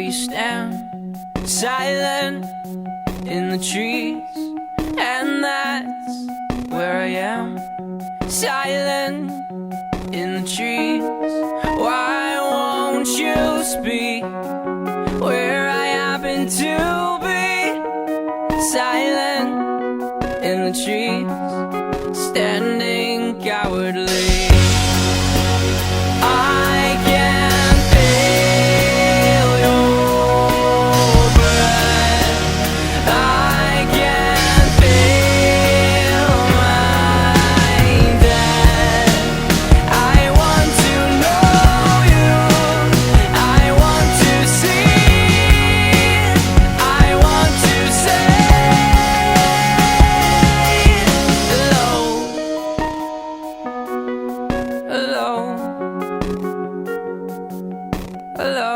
you stand, silent in the trees, and that's where I am, silent in the trees. Why won't you speak where I happen to be? Silent in the trees, standing cowardly. I can feel your breath, I can feel my death. I want to know you, I want to see, I want to say hello, hello, hello.